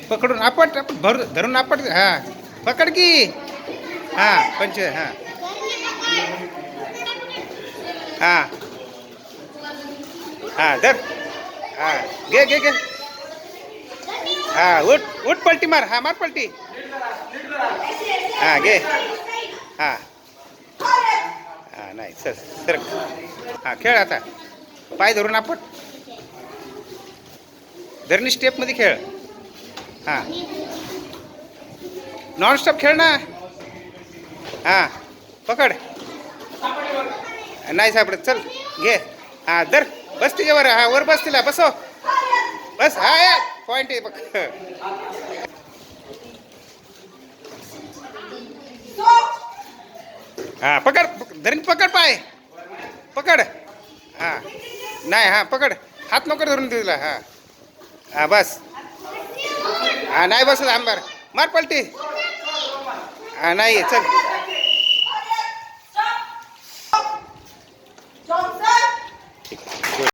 पकडून आपट भर धरून आपट. हा पकड की. हा पंच. हा हा हा धर. हा घे घे घे. हा उठ उठ पलटी मार. हा मार पलटी. हा घे. हा हा नाही सर सर. हा खेळ आता. पाय धरून आपट. धरणी स्टेपमध्ये खेळ. हा नॉनस्टॉप खेळ ना. हा पकड. नाही सापडत चल घे. हा धर बस त्याच्यावर. हा वर बस तिला बसव. बस हा या पॉइंट आहे बघ. हा पकड धरून पकड पाय. पकड. हा नाही हा पकड. हात नको धरून तुला. हा हा बस. हा नाही बसत आंबार. मार पलटी. हा नाही चल.